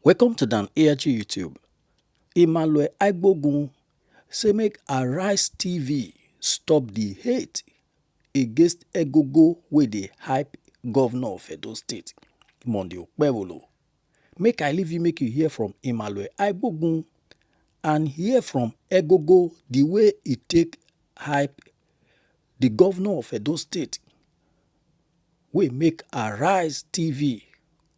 Welcome to Dan ARG YouTube. Emmanuel Egogo say make Arise TV stop the hate against Egogo wey dey hype governor of Edo State, Monday Okpebholo. Make I leave you make you hear from Emmanuel Egogo and hear from Egogo the way he take hype the governor of Edo State wey make Arise TV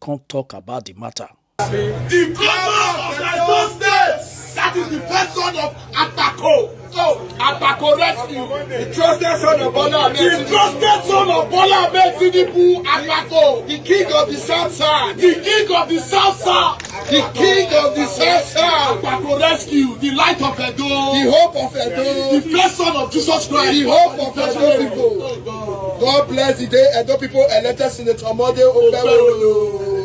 come talk about the matter. The governor of Edo State, that is the first son of Apako. So, Apako rescue. The trusted son of Bola Ahmed. The trusted son of Bola Ahmed Tinubu, Apako. The king of the South South. The king of the South South. The king of the South South. Apako rescue. The light of Edo. The hope of Edo. The first son of Jesus Christ. The hope of Edo people. God bless the day Edo people elected Senator Monday Okpebholo.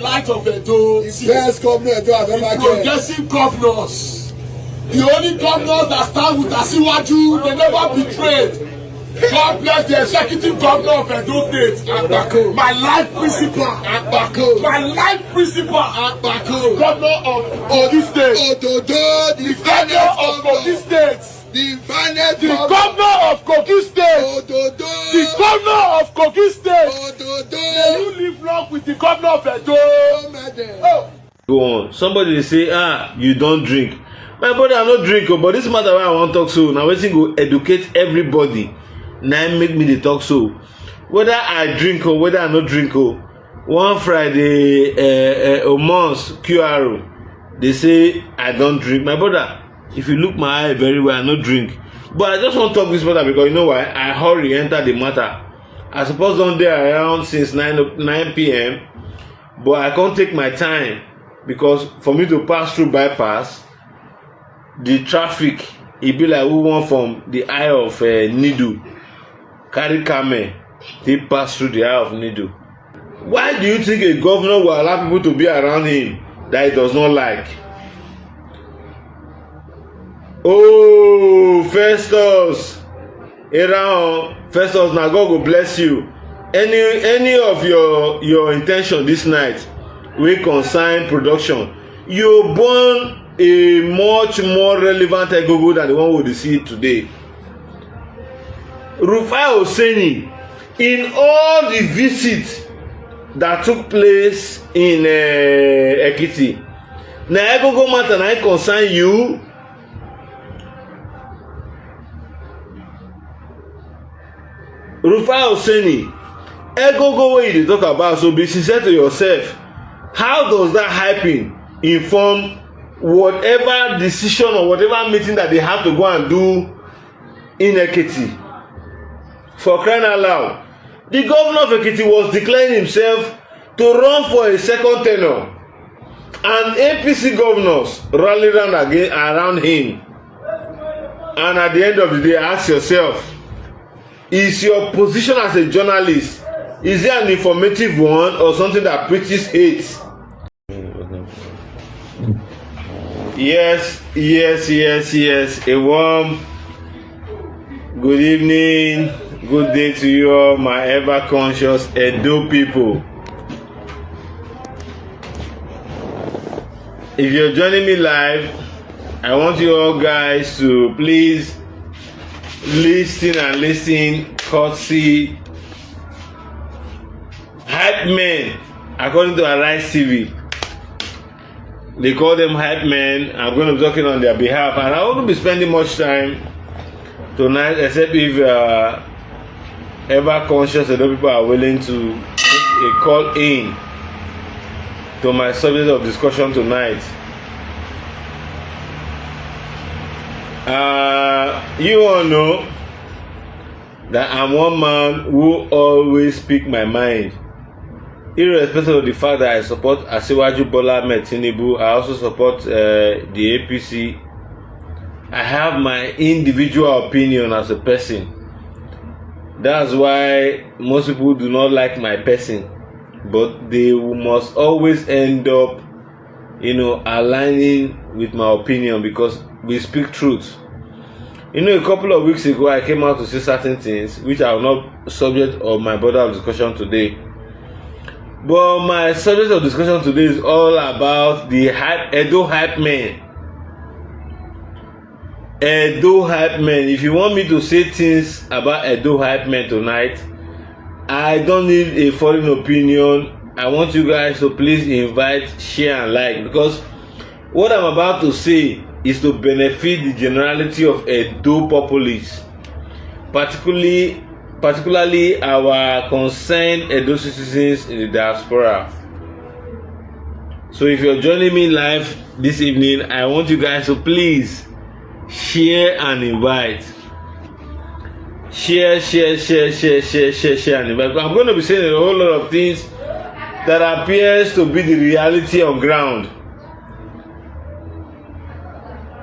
Light of Edo, the best governor Edo have ever had. Progressive governors, the only governors that stand with Asiwaju, they never betrayed. God bless the executive governor of Edo State, Apako. My life principal, Apako. My life principal, Apako. Governor of Kogi State, Ododo, the governor of Kogi State. The governor of Kogi State. Ododo. The governor of Kogi State. Ododo. May you live long with the governor of Edo. Oh. Go on. Somebody say, you don't drink. My brother, I no drink, but this matter why I want to talk so. Now waiting go educate everybody. Now make me the talk so. Whether I drink or whether I no drink, one Friday a month QR, they say I don't drink. My brother, if you look my eye very well, I no drink. But I just want to talk this matter because you know why? I hurry enter the matter. I suppose on there around since 9 p.m. But I can't take my time because for me to pass through bypass, the traffic, it be like who want from the eye of needle, carry camel, they pass through the eye of needle. Why do you think a governor will allow people to be around him that he does not like? Oh, Festus, Festus, now God will bless you. Any of your intention this night will concern production. You born a much more relevant Egogo than the one we see today. Rufai Oseni, in all the visits that took place in Ekiti, na Egogo matter na concern you. Rufai Oseni, Egogo wey you dey talk about, so be sincere to yourself. How does that hyping inform whatever decision or whatever meeting that they have to go and do in Ekiti? For crying out loud, the governor of Ekiti was declaring himself to run for a second tenure, and APC governors rallied around him. And at the end of the day, ask yourself, is your position as a journalist, is it an informative one or something that preaches hate? Yes. A warm good evening, good day to you all, my ever conscious Edo people. If you're joining me live, I want you all guys to please listen courtesy hype men according to Arise TV. They call them hype men. I'm going to be talking on their behalf, and I won't be spending much time tonight, except if ever conscious that people are willing to take a call in to my subject of discussion tonight. You all know that I'm one man who always speak my mind, irrespective of the fact that I support Asiwaju Bola Ahmed Tinubu. I also support the APC. I have my individual opinion as a person. That's why most people do not like my person, but they must always end up, aligning with my opinion because we speak truth. A couple of weeks ago, I came out to say certain things which are not subject of my broader discussion today. But my subject of discussion today is all about the Edo hype men. Edo hype men. If you want me to say things about Edo hype men tonight, I don't need a foreign opinion. I want you guys to please invite, share and like, because what I'm about to say is to benefit the generality of Edo populace, particularly our concerned Edo citizens in the diaspora. So if you're joining me live this evening, I want you guys to please share and invite. Share and invite. I'm going to be saying a whole lot of things that appears to be the reality on ground.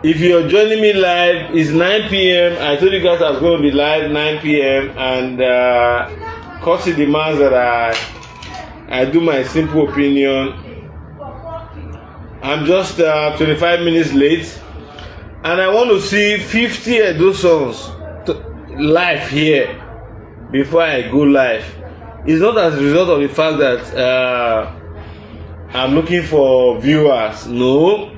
If you're joining me live, it's 9 p.m. I told you guys I was going to be live 9 p.m. and courtesy demands that I do my simple opinion. I'm just 25 minutes late, and I want to see 50 Edo songs live here before I go live. It's not as a result of the fact that I'm looking for viewers, no,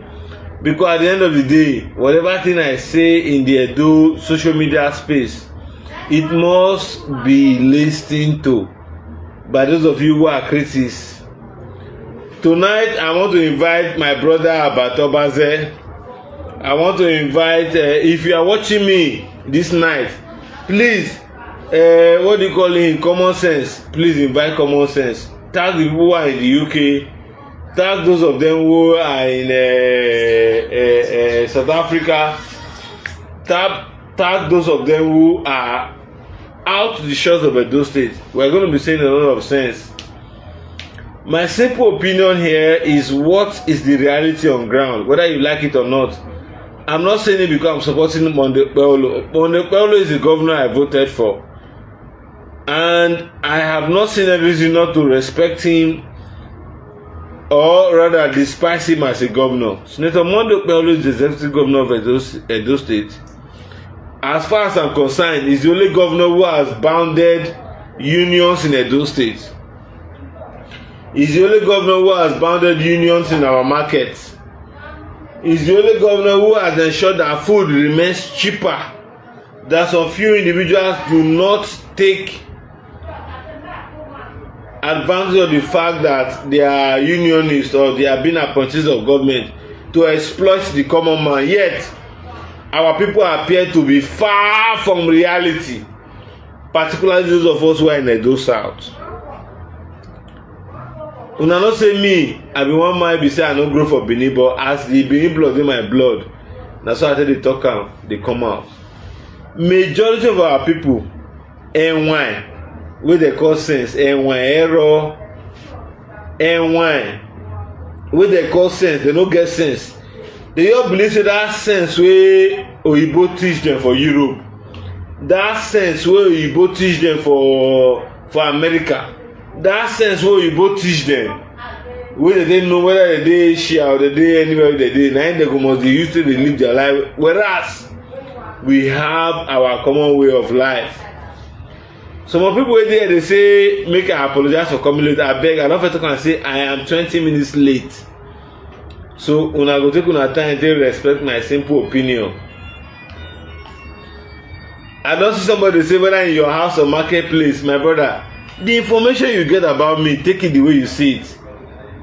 because at the end of the day, whatever thing I say in the Edo social media space, it must be listened to by those of you who are critics. Tonight I want to invite my brother Abatobaze. I want to invite, if you are watching me this night, please, what do you call it, common sense, please invite common sense. Tag the people who are in the UK, tag those of them who are in South Africa, tag those of them who are out to the shores of Edo State. We're going to be saying a lot of sense. My simple opinion here is what is the reality on ground, whether you like it or not. I'm not saying it because I'm supporting Monday Paulo. Monday Paulo is the governor I voted for, and I have not seen a reason not to respect him, or rather despise him as a governor. Senator Monday Paulo is the executive governor of Edo State. As far as I'm concerned, he's the only governor who has bounded unions in Edo State. He's the only governor who has bounded unions in our markets. He's the only governor who has ensured that food remains cheaper. That some few individuals do not take advantage of the fact that they are unionists or they are being apprentices of government to exploit the common man. Yet, our people appear to be far from reality, particularly those of us who are in Edo South. Una not say me, I be one man be say I no grow for Benin, but as the Benin blood in my blood, that's why I tell the talk am, they come out. Majority of our people, wine, wey they call sense, wine, error, wine, wey they call sense, they no get sense. They all believe say that sense wey Oyibo teach them for Europe, that sense wey Oyibo teach them for America, that sense wey Oyibo teach them, wey they dey know whether they dey Asia or they dey anywhere they dey, na im they go must dey use to dey live their life. Whereas we have our common way of life. Some of people wey dey they say make I apologize for coming late. I beg, I don first talk and say I am 20 minutes late. So una go take una time to respect my simple opinion. I don see somebody say whether in your house or marketplace, my brother, the information you get about me, take it the way you see it.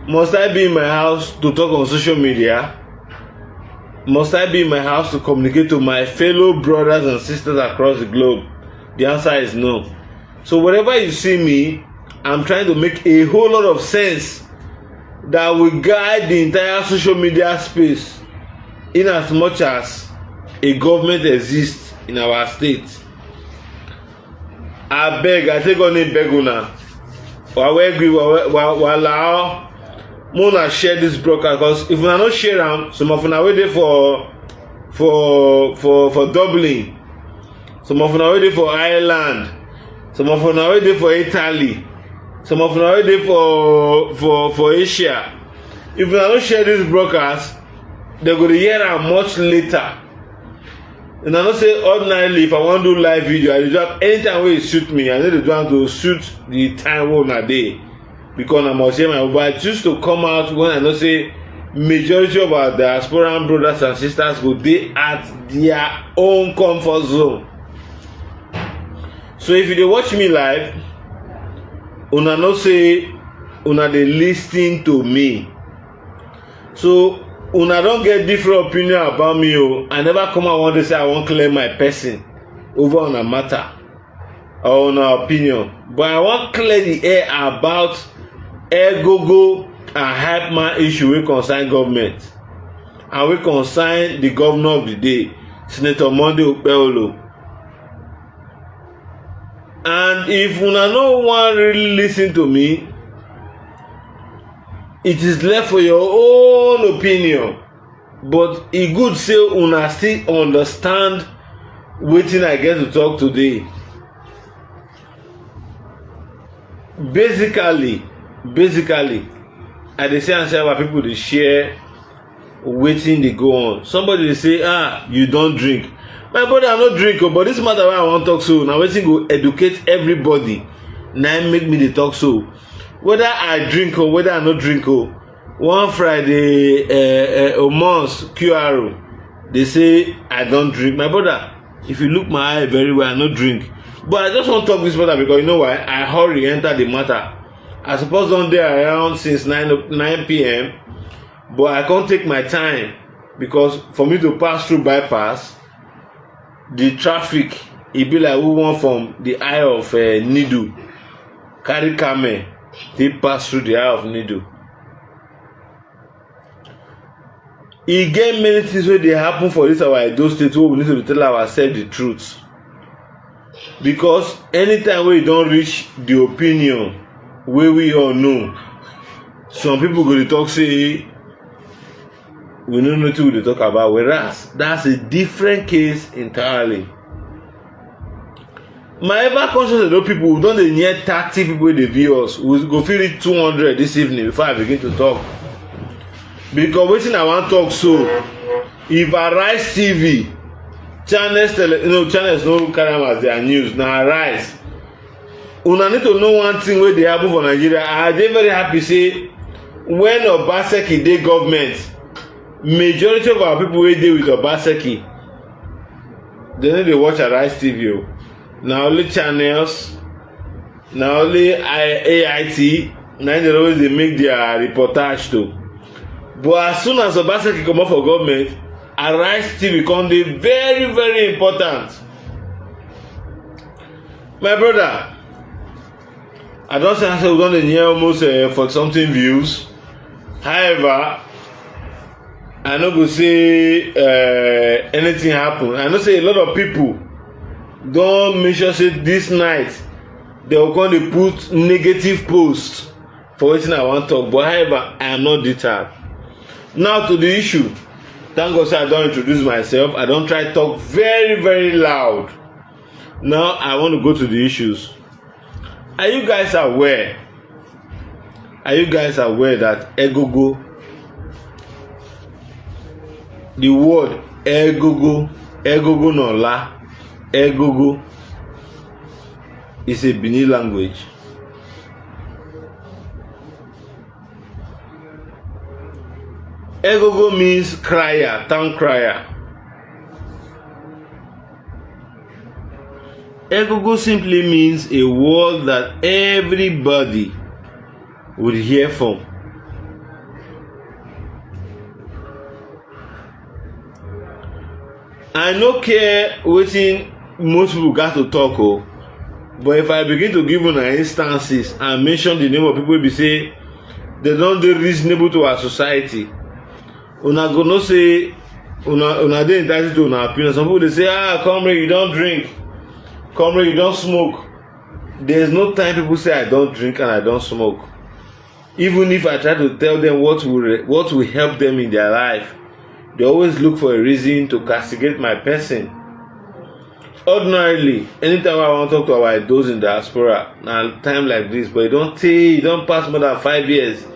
Must I be in my house to talk on social media? Must I be in my house to communicate to my fellow brothers and sisters across the globe? The answer is no. So wherever you see me, I'm trying to make a whole lot of sense that will guide the entire social media space, in as much as a government exists in our state. I beg, I take on it, beg una. Allow Mona share this broadcast, because if una no share am, some of una wey dey for Dublin, some of una wey dey for Ireland, some of una wey dey for Italy, some of una wey dey for Asia. If una no share this broadcast, they go dey hear am much later. And I know say ordinarily if I wan do live video, I dey do am anytime wey e suit me. I no dey do am to suit the time wey una dey. because I must share my own, but I choose to come out when I know say majority of our diasporan brothers and sisters go dey at their own comfort zone. So if you dey watch me live, una know say una dey lis ten to me, so una don get different opinion about me o. I never come out one day say I wan clear my person over una matter or una opinion, but I wan clear the air about Egogo and hype man issue wey concern government and wey concern the governor of the day, Senator Monday Okpebholo. And if una no wan really lis ten to me, it is left for your own opinion, but e good say una still understand wetin I get to talk today. Basically I dey say and say our people dey share wetin dey go on. Somebody dey say you don drink. My brother, I no drink o, but this matter wey I wan talk so na wetin go educate everybody na im make me dey talk so. Whether I drink or whether I no drink o, one Friday Omos QRO dey say I don drink. My brother, if you look my eye very well, I no drink, but I just wan talk this matter because you know why? I hurry enter the matter. I suppose don dey around since 9 p.m, but I can't take my time because for me to pass through bypass, the traffic e be like who wan from the eye of needle carry camel take pass through the eye of needle. E get many things wey dey happen for this our Edo state wey we need to tell ourselves the truth, because anytime wey you don reach the opinion wey we all know, some people go dey talk say we no know wetin we dey talk about, whereas that's a different case entirely. My ever conscious Edo people, we don dey near 30 people wey dey view us. We go fit reach 200 this evening before I begin to talk, because wetin I wan talk so, if Arise TV channels no carry am as their news, na Arise, una need to know one thing wey dey happen for Nigeria. I dey very happy say when Obaseki dey government, majority of our people wey dey with Obaseki, they no dey watch Arise TV o. Na only channels, na only AIT, na dem always dey make their reportage to. But as soon as Obaseki comot for government, Arise TV come dey very very important. My brother, I don say we don dey near almost for something views. However, I no go say anything happen. I know say a lot of people don make sure say this night they go come dey put negative post for wetin I wan talk, but however, I am not deterred. Now to the issue. Thank God say I don introduce myself. I don try talk very very loud. Now I want to go to the issues. Are you guys aware that Egogo, the word Egogo no la, Egogo is a Benin language? Egogo means crier, town crier. Egogo simply means a word that everybody would hear from. I no care wetin most people got to talk o, but if I begin to give una instances and mention the name of people wey be say they don dey reasonable to our society, una go know say una dey entitled to una opinion. Some people dey say comrade, you don drink, comrade, you don smoke. There is no time people say I don drink and I don smoke. Even if I try to tell them what will help them in their life, they always look for a reason to castigate my person. Ordinarily, anytime I want to talk to our those in diaspora, na time like this, but it don't pass more than 5 years.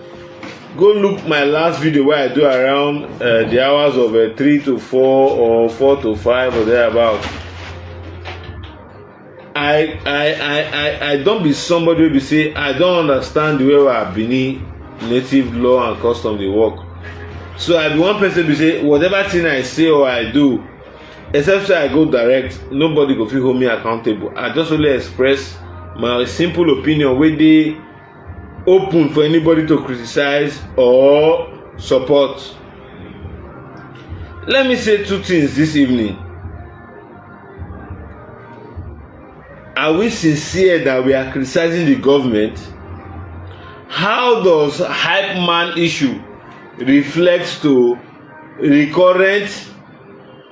Go look my last video where I do around the hours of 3 to 4 or 4 to 5 or thereabout. I don't be somebody who say I don't understand the way our Benin native law and custom dey work. So I be one person be say whatever thing I say or I do, except say I go direct, nobody go fit hold me accountable. I just only express my simple opinion wey dey open for anybody to criticize or support. Let me say two things this evening. Are we sincere that we are criticizing the government? How does hype man issue reflect to recurrent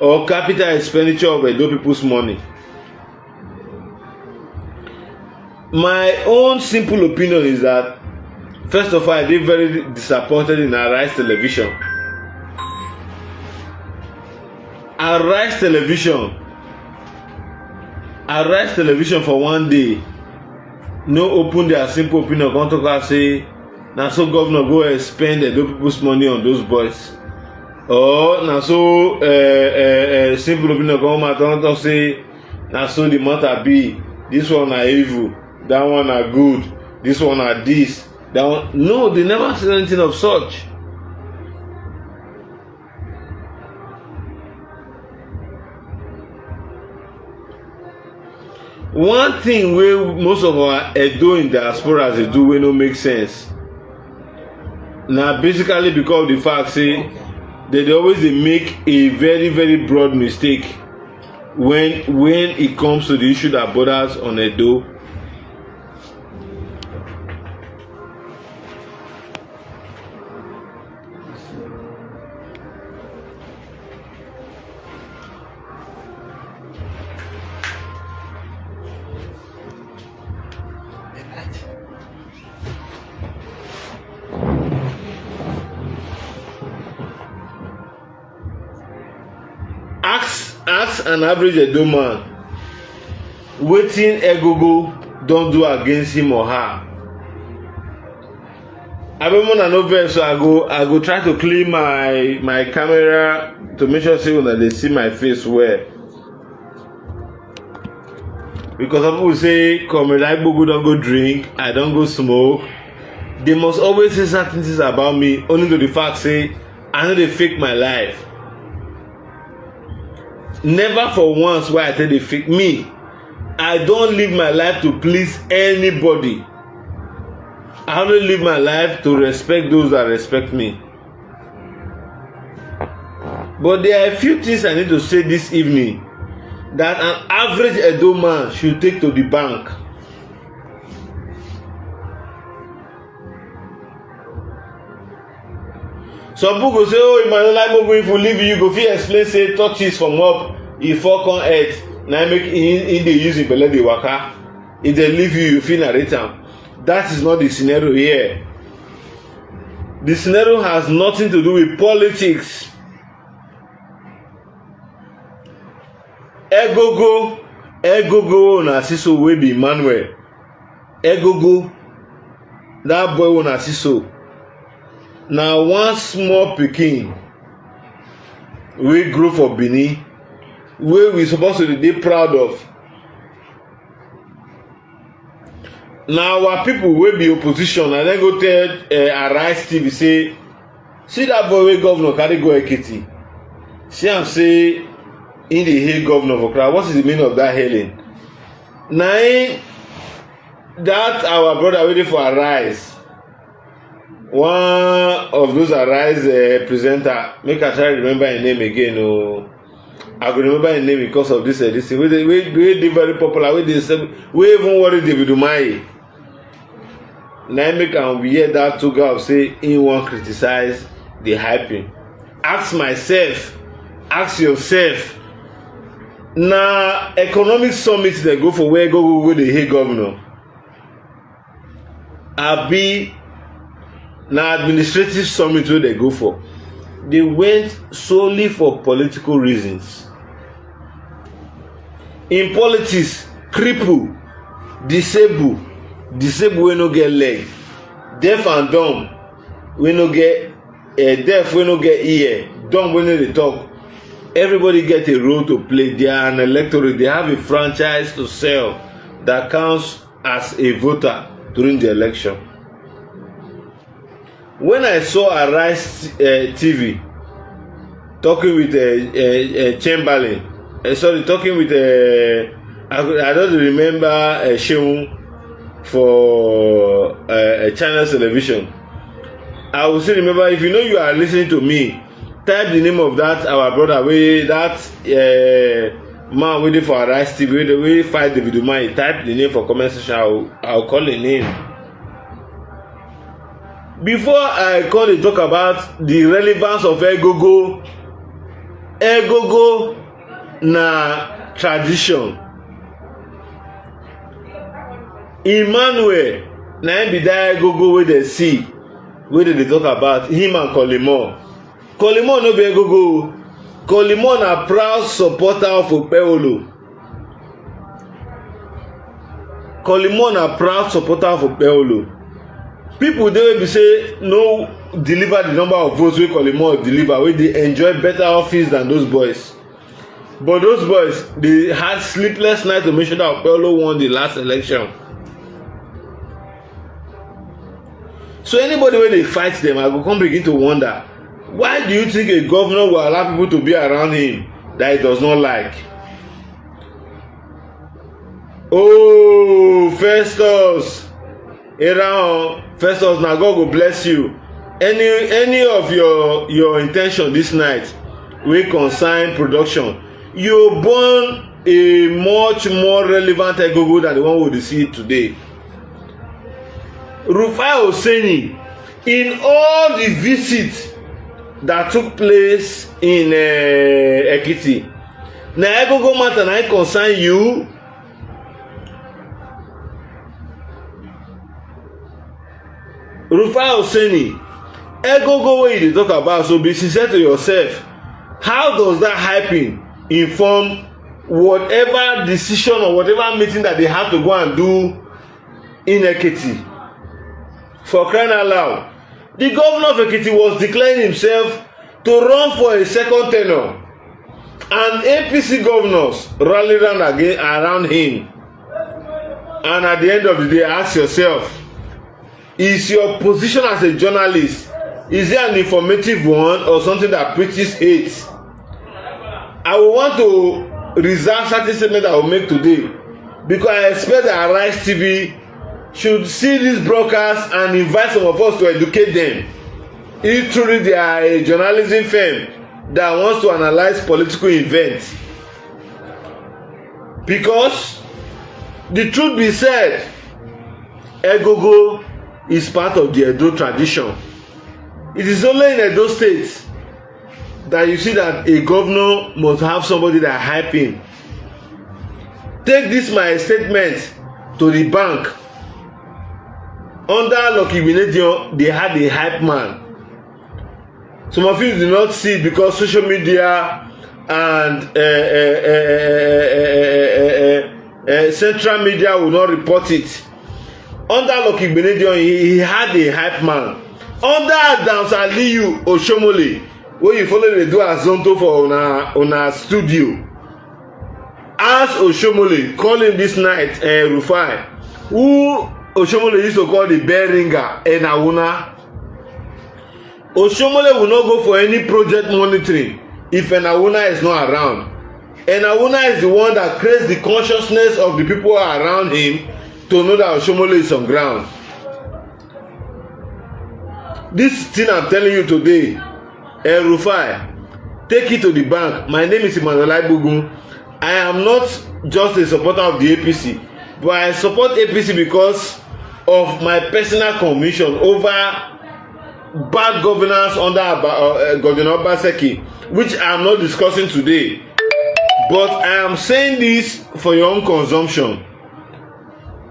or capital expenditure of Edo people's money? My own simple opinion is that, first of all, I dey very disappointed in Arise Television. Arise Television for one day no open their simple opinion come talk am say na so governor go expend Edo people's money on those boys, or na so simple opinion come out and talk say na so the matter be, this one na evil, that one na good, this one na this, that one. No, they never said anything of such. One thing wey most of our Edo in diaspora dey do wey no make sense na basically because of the fact say they dey always dey make a very very broad mistake when it comes to the issue that borders on Edo. Ask an average Edo man wetin Egogo don do against him or her. Abemona no vex, so I go try to clean my camera to make sure say una dey see my face well. Because some people say Comrade Egogo don go drink, I don go smoke. They must always say certain things about me only to the fact say I no dey fake my life. Never for once why I tell they fake me. I don't live my life to please anybody. I only live my life to respect those that respect me. But there are a few things I need to say this evening that an average Edo man should take to the bank. Some people go say, oh, Emmanuel Aimogo, if we leave you, go fit explain say tortoise from up, e fall come earth, na make in dey use im belle dey waka. If they leave you, you fit narrate am. That is not the scenario here. The scenario has nothing to do with politics. Egogo na siso wey be Emmanuel. Egogo, that boy wey na siso. Na one small pikin wey grow for Benin, wey we suppose to dey proud of. Na our people wey be opposition and then go tell Arise TV say, see that boy wey governor carry go Ekiti, see am say in dey hail governor for crowd. What is the meaning of that hailing? Na that our brother wey dey for Arise, one of those Arise presenter, make I try remember him name again. Oh, I go remember him name because of this thing wey dey very popular, wey even worry David Umahi. Na make am hear that two guys say he wan criticize the hyping. Ask myself, ask yourself. Na economic summit they go for where go dey hail governor. Abi na administrative summit wey they go for. They went solely for political reasons. In politics, cripple, disable wey no get leg, deaf and dumb wey no get deaf wey no get ear, dumb wey no dey talk. Everybody get a role to play. They are an electorate. They have a franchise to sell. that counts as a voter during the election. When I saw Arise TV talking with Chamberlain, talking with I don't remember Sheung for Channel Television. I will still remember. If you know you are listening to me, type the name of that our brother man waiting for Arise TV. We fight the video man. Type the name for comment section. I'll call the name. Before I call to talk about the relevance of Egogo na tradition. Emmanuel na him be that Egogo wey dey see, wey dey talk about him and Kolimo. Kolimo no be Egogo. Kolimo na proud supporter of Okpebholo. Kolimo na proud supporter of Okpebholo. People dey wey be say no deliver the number of votes wey Kolimo deliver, wey dey enjoy better office than those boys. But those boys, they had sleepless night to make sure that Okpebholo won the last election. So anybody wey dey fight them, I go come begin to wonder, why do you think a governor will allow people to be around him that he does not like? Oh, Festus, Festus, na God go bless you. Any of your intention this night wey concern production, you born a much more relevant Egogo than the one we dey see today. Rufai Oseni, in all the visits that took place in Ekiti, na Egogo matter na concern you. Rufai Oseni, Egogo wey you dey talk about, so be sincere to yourself. How does that hyping inform whatever decision or whatever meeting that they have to go and do in Ekiti? For crying out loud, the governor of Ekiti was declaring himself to run for a second tenure, and APC governors rallied around him. And at the end of the day, ask yourself, is your position as a journalist, is it an informative one or something that preaches hate? I will want to reserve certain statements I will make today, because I expect that Arise TV should see this broadcast and invite some of us to educate them. If truly they are a journalism firm that wants to analyze political events. Because the truth be said, Egogo is part of the Edo tradition. It is only in Edo State that you see that a governor must have somebody that hype him. Take this my statement to the bank. Under Lucky Benediction, they had a hype man. Some of you do not see it because social media and central media will not report it. Under Lucky Benediction, he had a hype man. Under Adams Aliyu Oshomole, wey you follow dey do azonto for una studio, ask Oshomole, call him this night, Rufai, who Oshomole used to call the bell ringer, Enawuna. Oshomole will not go for any project monitoring if Enawuna is not around. Enawuna is the one that creates the consciousness of the people around him to know that Oshomole is on ground. This thing I'm telling you today, Rufai, take it to the bank. My name is Emmanuel Egogo. I am not just a supporter of the APC, but I support APC because of my personal conviction over bad governance under Governor Obaseki, which I am not discussing today. But I am saying this for your own consumption.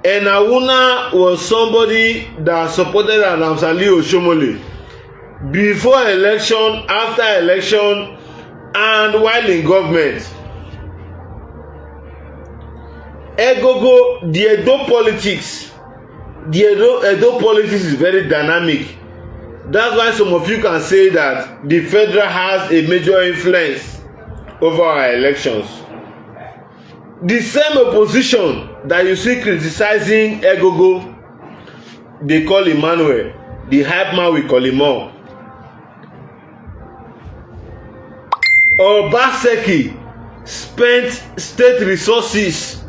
Enawuna was somebody that supported Adams Aliyu Oshomole before election, after election, and while in government. Egogo, the Edo politics is very dynamic. That's why some of you can say that the federal has a major influence over our elections. The same opposition that you see criticizing Egogo, they call Emmanuel. The hype man, we call him all. Obaseki spent state resources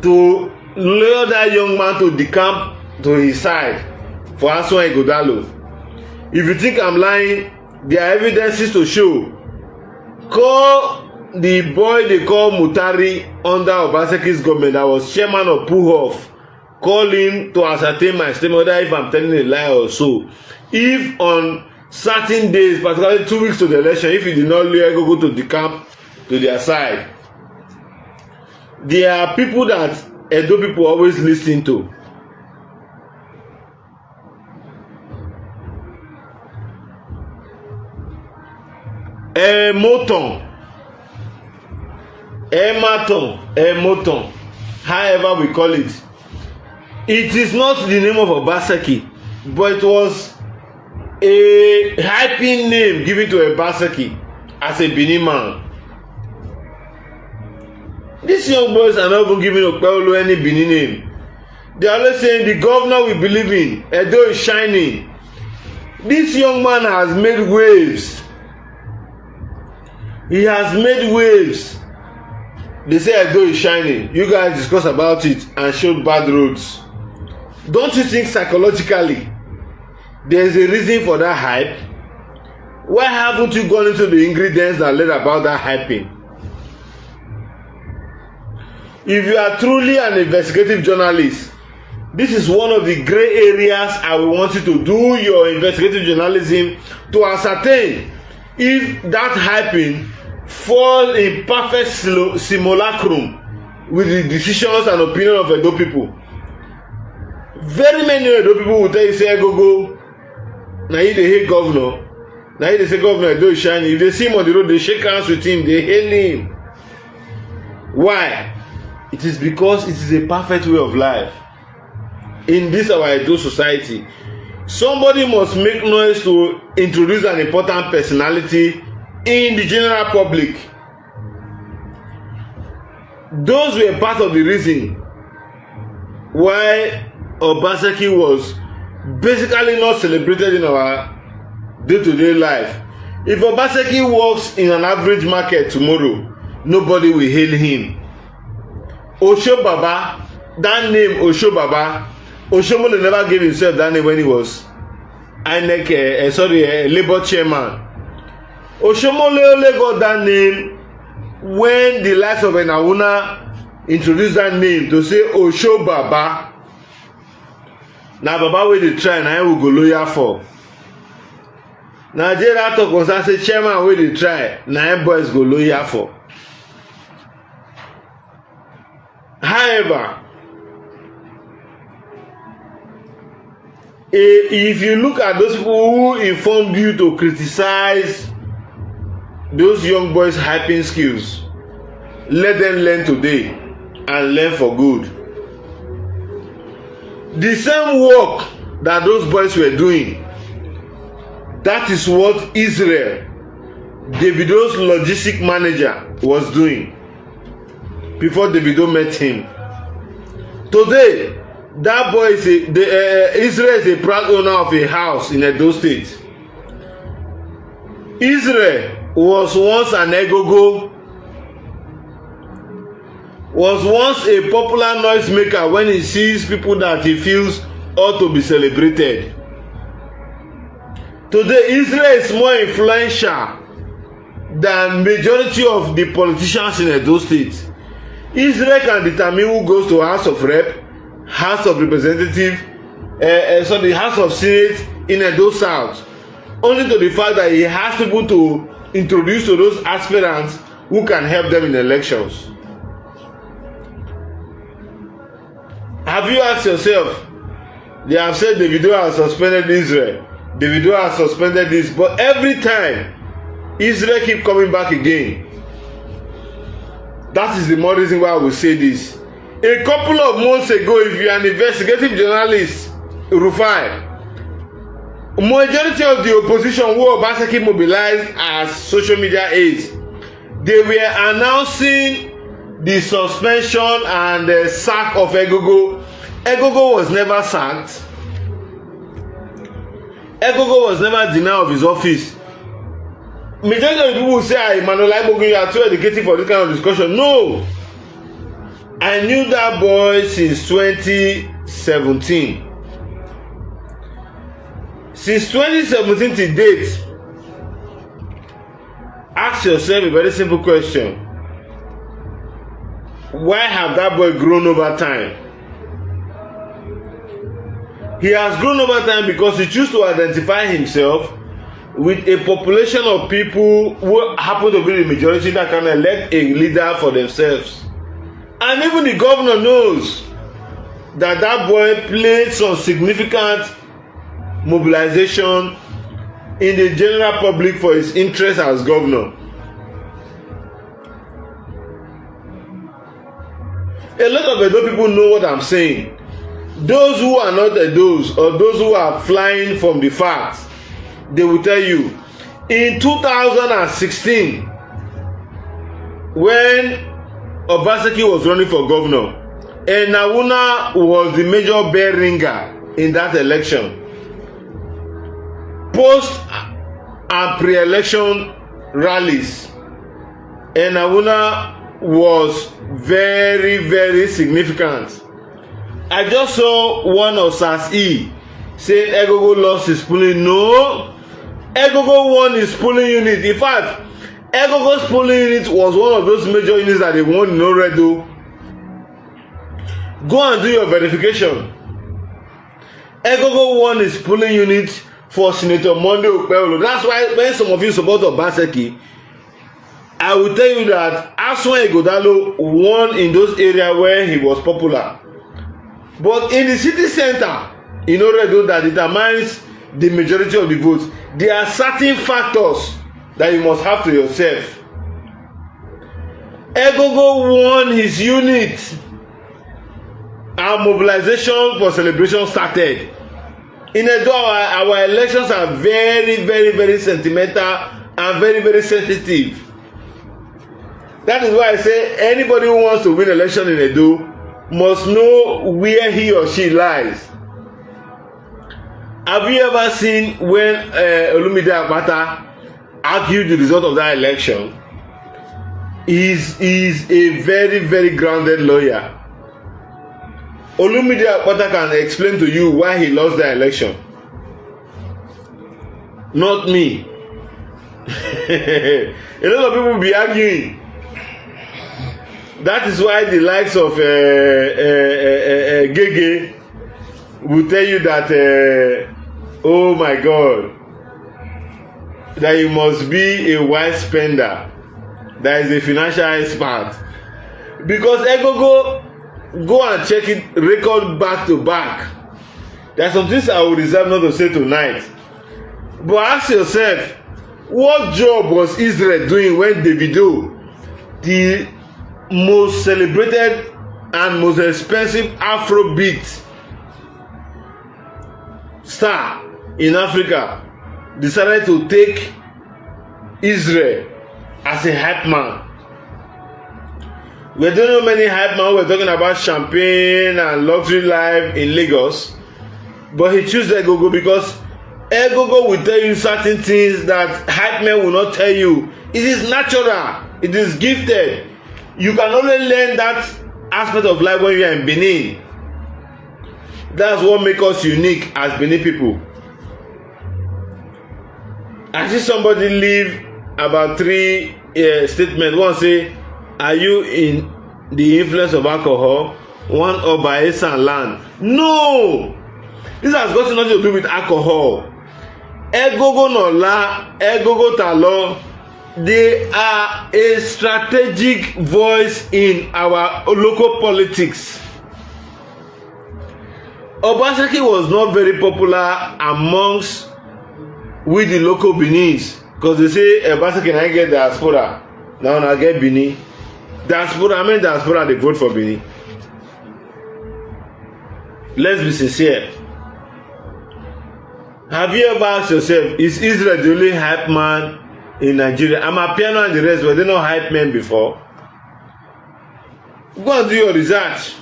to lure that young man to decamp to his side for Anson Ighodalo. If you think I'm lying, there are evidences to show. Call the boy they call Mutari under Obaseki's government that was chairman of Puhof. Call him to ascertain my statement, whether if I'm telling a lie or so. If on certain days, particularly 2 weeks to the election, if he did not lure Egogo to decamp to their side, there are people that Edo people always listen to. Emoton, however we call it. It is not the name of Obaseki, but it was a hyping name given to Obaseki as a Benin man. These young boys are not even giving Okpebholo any Benin name. They are always saying the governor we believe in, Edo is shining. This young man has made waves. He has made waves. They say Edo is shining. You guys discuss about it and showed bad roads. Don't you think psychologically there is a reason for that hype? Why haven't you gone into the ingredients that led about that hyping? If you are truly an investigative journalist, this is one of the gray areas I will want you to do your investigative journalism to ascertain if that hyping fall in perfect simulacrum with the decisions and opinion of Edo people. Very many Edo people will tell you say Egogo, na he dey hate governor, na he dey say governor Edo is shining. If they see him on the road, they shake hands with him, they hail him. Why? It is because it is a perfect way of life. In this our Edo society, somebody must make noise to introduce an important personality in the general public. Those were part of the reason why Obaseki was basically not celebrated in our day-to-day life. If Obaseki walks in an average market tomorrow, nobody will hail him. Osho Baba, that name Osho Baba, Oshomole never gave himself that name when he was INEC, Labour chairman. Oshomole only got that name when the likes of Enahuna introduced that name to say Osho Baba. Na Baba wey dey try, na him we go loyal for. Nigeria talk concern say chairman wey dey try, na him boys go loyal for. However, if you look at those people who informed you to criticize those young boys' hyping skills, let them learn today and learn for good. The same work that those boys were doing, that is what Israel, Davido's logistic manager, was doing before Davido met him. Today, that boy is Israel is a proud owner of a house in Edo State. Israel was once an Egogo, was once a popular noisemaker when he sees people that he feels ought to be celebrated. Today, Israel is more influential than majority of the politicians in Edo State. Israel can determine who goes to House of Rep, House of Representative, the House of Senate in Edo South, only to the fact that he has people to introduce to those aspirants who can help them in elections. Have you asked yourself, they have said Davido has suspended Israel, Davido has suspended this, but every time Israel keep coming back again. That is the more reason why I will say this. A couple of months ago, if you are an investigative journalist, Rufai, majority of the opposition who Obaseki mobilized as social media aides, they were announcing the suspension and the sack of Egogo. Egogo was never sacked. Egogo was never denied of his office. Majority of the people who say, Emmanuel Egogo, you are too educated for this kind of discussion. No. I knew that boy since 2017. Since 2017 to date, ask yourself a very simple question. Why have that boy grown over time? He has grown over time because he chose to identify himself with a population of people who happen to be the majority that can elect a leader for themselves. And even the governor knows that that boy played some significant mobilization in the general public for his interest as governor. A lot of Edo people know what I'm saying. Those who are not Edos or those who are flying from the facts, they will tell you. In 2016, when Obaseki was running for governor, Enawuna was the major bell ringer in that election. Post and pre-election rallies, Enawuna was very, very significant. I just saw one of SAS-E saying Egogo lost his polling. No, Egogo won his polling unit. In fact, Egogo's polling unit was one of those major units that they won in Oredo. Go and do your verification. Egogo won his polling unit for Senator Monday Okpebholo. That's why when some of you support Obaseki, I will tell you that Aswan Ighodalo won in those areas where he was popular. But in the city center, in Oredo, that determines the majority of the votes, there are certain factors that you must have to yourself. Egogo won his unit and mobilization for celebration started. In Edo, our elections are very, very, very sentimental and very, very sensitive. That is why I say anybody who wants to win election in Edo must know where he or she lies. Have you ever seen when Olumide Akpata argued the result of that election? He's a very, very grounded lawyer. Olumide Akpata can explain to you why he lost the election. Not me. A lot of people will be arguing. That is why the likes of Gege will tell you that, oh my God, that you must be a wise spender, that is a financial expert. Because Egogo, go and check it, record back to back. There are some things I will reserve not to say tonight. But ask yourself, what job was Israel doing when Davido, the most celebrated and most expensive Afrobeat star in Africa, decided to take Israel as a hype man? We don't know many hype men. We're talking about champagne and luxury life in Lagos, but he chose Egogo because Egogo will tell you certain things that hype men will not tell you. It is natural. It is gifted. You can only learn that aspect of life when you are in Benin. That's what makes us unique as Benin people. I see somebody leave about 3 statements. One say, are you in the influence of alcohol? One, or by and land? No! This has got nothing to do with alcohol. Egogo Nola, Egogo Talo, they are a strategic voice in our local politics. Obaseki was not very popular amongst with the local Beninese because they say Obaseki na get diaspora. Now I get Benin. Diaspora, I mean diaspora, they vote for Benin. Let's be sincere. Have you ever asked yourself, is Israel the only hype man in Nigeria? Amapiano and the rest, were they not hype men before? Go and do your research.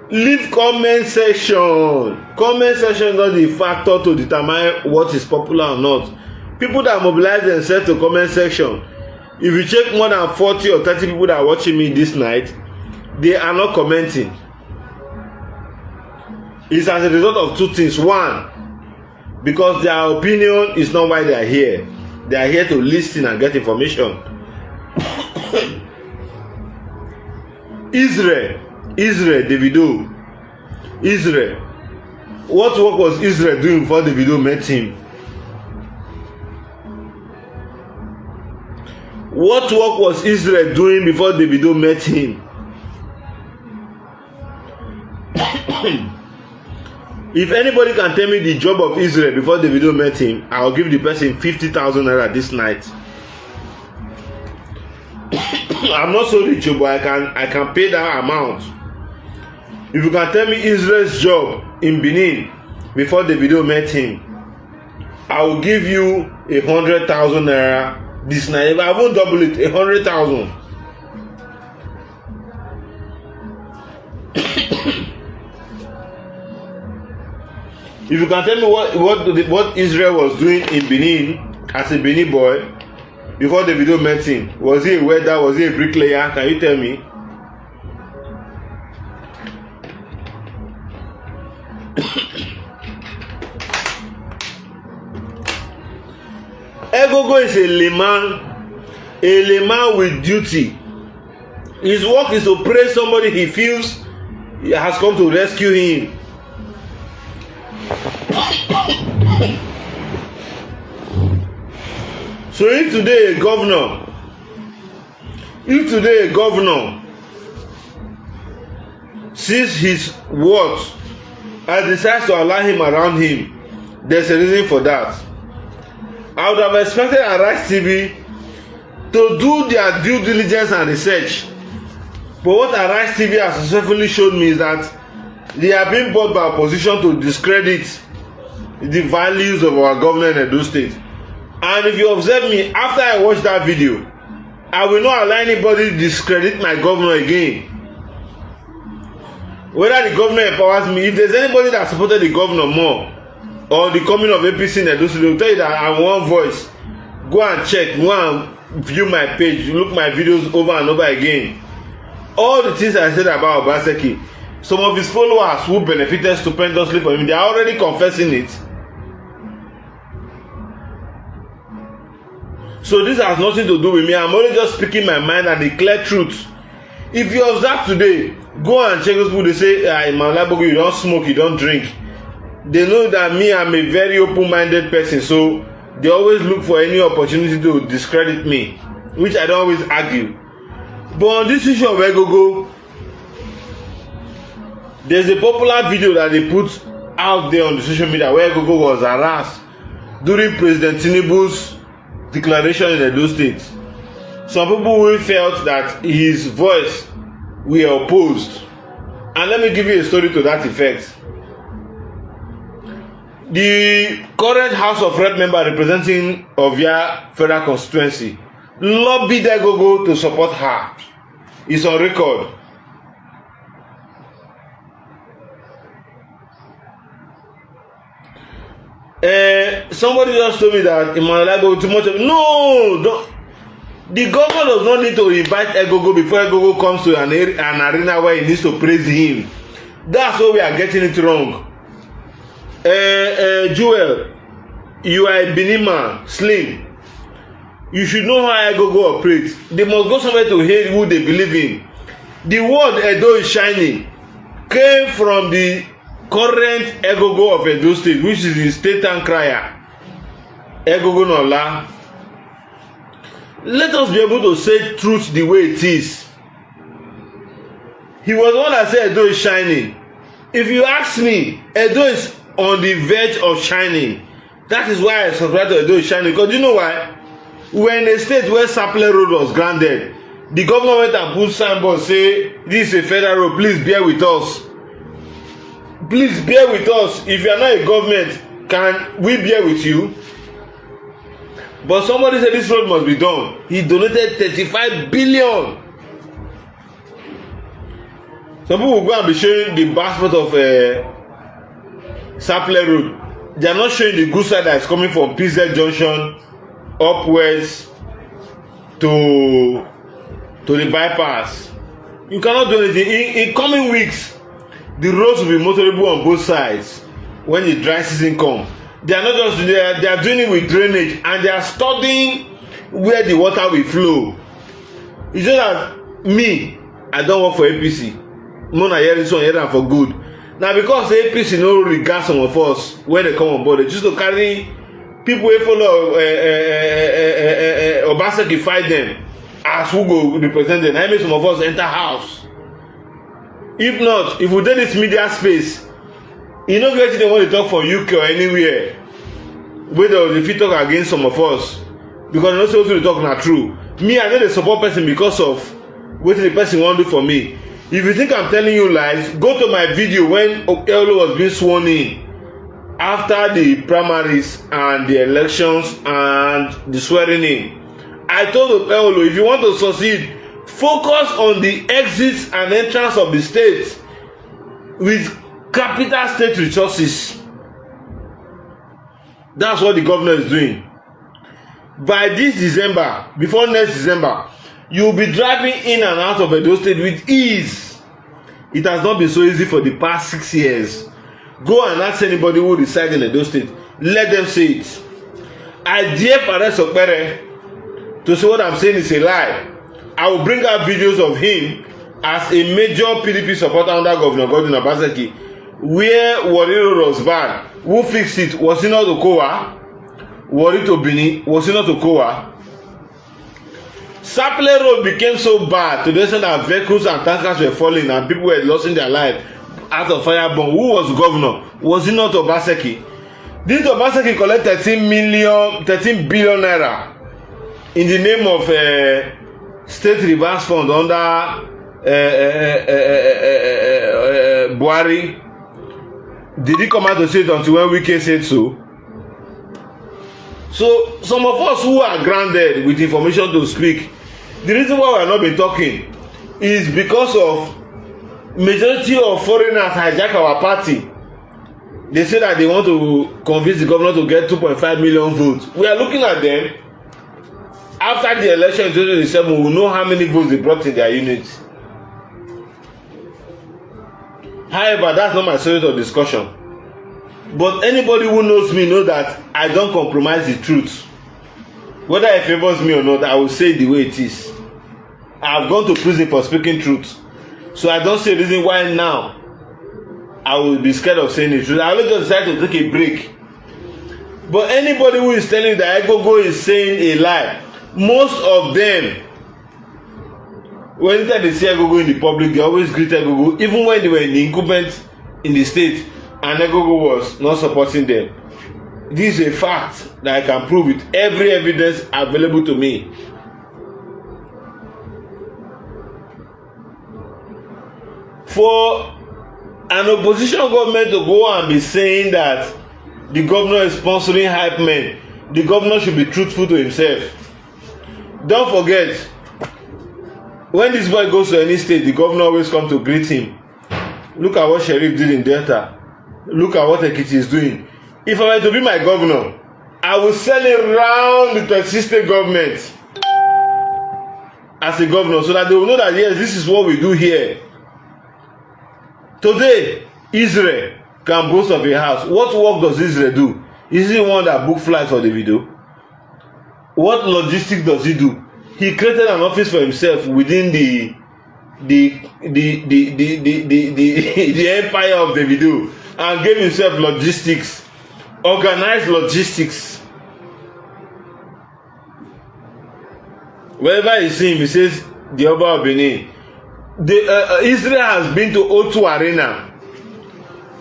Leave comment section. Comment section is not the factor to determine what is popular or not. People that mobilize themselves to comment section, if you check more than 40 or 30 people that are watching me this night, they are not commenting. It's as a result of two things. One, because their opinion is not why they are here. They are here to listen and get information. Israel, Davido. Israel. What work was Israel doing before Davido met him? What work was Israel doing before Davido met him? If anybody can tell me the job of Israel before Davido met him, I will give the person 50,000 naira this night. I'm not so rich, but I can pay that amount. If you can tell me Israel's job in Benin before Davido met him, I will give you 100,000 naira this night. I won't double it, 100,000. If you can tell me what Israel was doing in Benin as a Benin boy before Davido met him, was he a welder, was he a bricklayer? Can you tell me? Egogo is a layman with duty. His work is to praise somebody he feels has come to rescue him. So if today a governor sees his words and decides to allow him around him, there's a reason for that. I would have expected Arise TV to do their due diligence and research, but what Arise TV has successfully shown me is that they are being bought by opposition to discredit the values of our government in Edo State. And if you observe me, after I watch that video, I will not allow anybody to discredit my governor again. Whether the governor empowers me, if there's anybody that supported the governor more, or the coming of APC in Edo State, they will tell you that I'm one voice. Go and check, go and view my page, look my videos over and over again. All the things I said about Obaseki, some of his followers who benefited stupendously from him, they are already confessing it. So this has nothing to do with me. I'm only just speaking my mind and the clear truth. If you observe today, go and check those people. They say, in my Egogo, you don't smoke, you don't drink. They know that me, I'm a very open-minded person, so they always look for any opportunity to discredit me, which I don't always argue. But on this issue of Egogo, there's a popular video that they put out there on the social media where Egogo was harassed during President Tinubu's declaration in Edo State. Some people will felt that his voice were opposed. And let me give you a story to that effect. The current House of Rep member representing Ovia Federal Constituency lobbied Egogo to support her. It's on record. Somebody just told me that Egogo too much of don't. The government does not need to invite Egogo before Egogo comes to an arena where he needs to praise him. That's why we are getting it wrong. Joel, you are a Benin man, Slim. You should know how Egogo operates. They must go somewhere to hear who they believe in. The word Edo is shining came from the current Egogo of Edo State, which is the state town crier, Egogo Nola. Let us be able to say truth the way it is. He was the one that said Edo is shining. If you ask me, Edo is on the verge of shining. That is why I subscribe to Edo is shining. Because you know why? We're in a state where Sapele Road was granted. The government went and put signboard say, this is a federal road, please bear with us. Please bear with us. If you are not a government, can we bear with you? But somebody said this road must be done. He donated 35 billion. Some people will go and be showing the basket of Sapler Road. They are not showing the good side that is coming from PZ Junction upwards to the bypass. You cannot do anything. In coming weeks, the roads will be motorable on both sides when the dry season comes. They are not just there, they are doing it with drainage, and they are studying where the water will flow. It's just that me, I don't work for APC. Mona hear this one, hear that for good. Now because APC no regard some of us when they come on board, they choose to carry people who follow Obaseki fight them as who go represent them. I mean some of us enter house. If not, if we did this media space, you know get they want to talk for UK or anywhere, whether if you talk against some of us, because they're not supposed to talk not true. Me, I know the support person because of what the person want to do for me. If you think I'm telling you lies, go to my video when Egogo was being sworn in after the primaries and the elections and the swearing in. I told Egogo, if you want to succeed, focus on the exits and entrance of the state with capital state resources. That's what the governor is doing. By this December, before next December, you'll be driving in and out of Edo State with ease. It has not been so easy for the past 6 years. Go and ask anybody who resides in Edo State. Let them say it. I dare Fares Okpere to say what I'm saying is a lie. I will bring out videos of him as a major PDP supporter under Governor Godwin Obaseki, where Warri was bad. Who fixed it? Was it not Okowa? Warri to Bini? Was it not Okowa? Sapler Road became so bad to the extent that vehicles and tankers were falling and people were losing their life out of firebomb. Who was governor? Was it not Obaseki? Did Obaseki collect 13 billion naira in the name of state reverse fund under Buhari? Did he come out to say it until when Wike said so? So some of us who are grounded with information to speak, the reason why we are not been talking is because of majority of foreigners hijack our party. They say that they want to convince the governor to get 2.5 million votes. We are looking at them. After the election in 2027, we will know how many votes they brought in their units. However, that's not my subject of discussion. But anybody who knows me know that I don't compromise the truth. Whether it favors me or not, I will say it the way it is. I have gone to prison for speaking truth. So I don't see a reason why now I will be scared of saying the truth. I will just decide to take a break. But anybody who is telling that Egogo is saying a lie, most of them, when they see Egogo in the public, they always greet Egogo, even when they were in the incumbent in the state and Egogo was not supporting them. This is a fact that I can prove with every evidence available to me. For an opposition government to go and be saying that the governor is sponsoring hype men, the governor should be truthful to himself. Don't forget, when this boy goes to any state, the governor always comes to greet him. Look at what Sheriff did in Delta. Look at what Ekiti is doing. If I were to be my governor, I will sell it round the 26 state government as a governor so that they will know that yes, this is what we do here. Today, Israel can boast of a house. What work does Israel do? Is he one that book flights for the video? What logistics does he do? He created an office for himself within the empire of the video and gave himself logistics, organized logistics. Wherever you see him, he says the Oba of Benin. Israel has been to O2 Arena.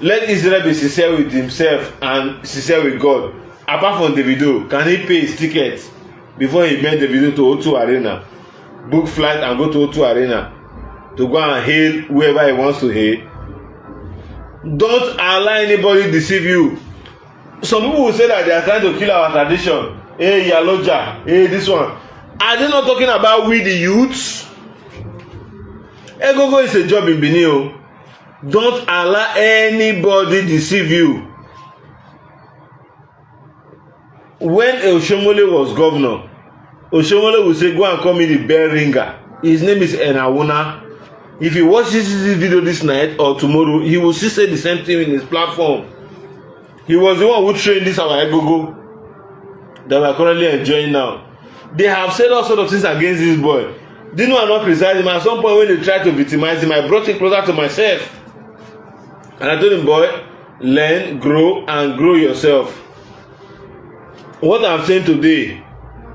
Let Israel be sincere with himself and sincere with God. Apart from the video, can he pay his ticket before he made the video to O2 Arena, book flight and go to O2 Arena to go and hail whoever he wants to hail? Don't allow anybody deceive you. some people will say that they are trying to kill our tradition. Hey, Yaloja, hey, this one. Are they not talking about we the youths? Egogo is a job in Benin. Don't allow anybody deceive you. When Oshomole was governor, Oshomole will say, go and call me the bell ringer. His name is Enawuna. If he watches this video this night or tomorrow, he will still say the same thing in his platform. He was the one who trained this our Egogo that we are currently enjoying now. They have said all sorts of things against this boy. Didn't want to criticize him. At some point when they tried to victimize him, I brought him closer to myself. And I told him, boy, learn, grow, and grow yourself. What I'm saying today,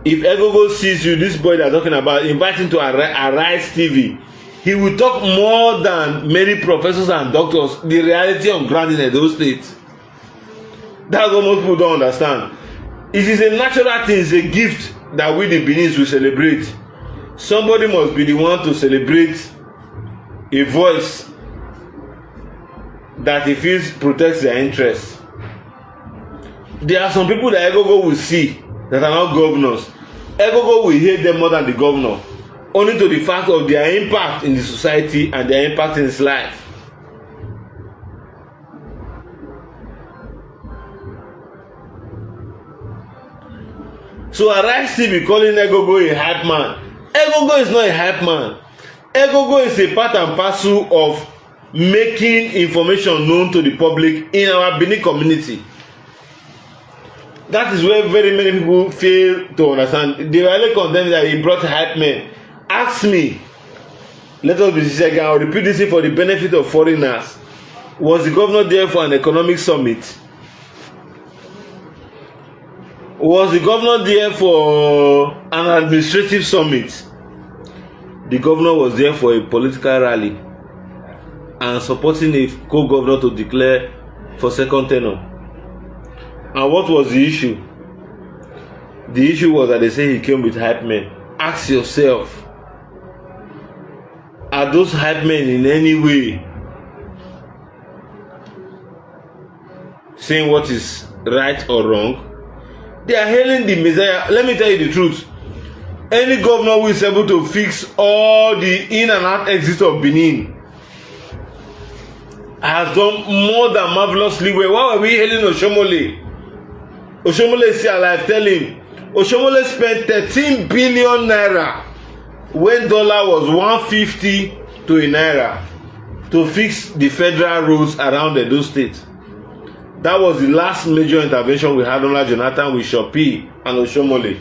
if Egogo sees you, this boy they're talking about, invite him to Arise TV, he will talk more than many professors and doctors, the reality on ground in Edo State. That's what most people don't understand. It is a natural thing, it's a gift that we the Beninese will celebrate. Somebody must be the one to celebrate a voice that he feels protects their interests. There are some people that Egogo will see that are not governors. Egogo will hate them more than the governor, only to the fact of their impact in the society and their impact in his life. So Arise TV calling Egogo a hype man. Egogo is not a hype man. Egogo is a part and parcel of making information known to the public in our Benin community. That is where very many people fail to understand. They really condemn that he brought hype men. Ask me, let us be sincere again, I'll repeat this for the benefit of foreigners. Was the governor there for an economic summit? Was the governor there for an administrative summit? The governor was there for a political rally and supporting a co-governor to declare for second tenure. And what was the issue? The issue was that they say he came with hype men. Ask yourself, are those hype men in any way saying what is right or wrong? They are hailing the Messiah. Let me tell you the truth. Any governor who is able to fix all the in and out exits of Benin has done more than marvelously well. Why were we hailing Oshomole? Oshomole is still alive. Tell him. Oshomole spent 13 billion naira when dollar was 150 to a naira to fix the federal roads around Edo State. That was the last major intervention we had under Jonathan with Shopi and Oshomole.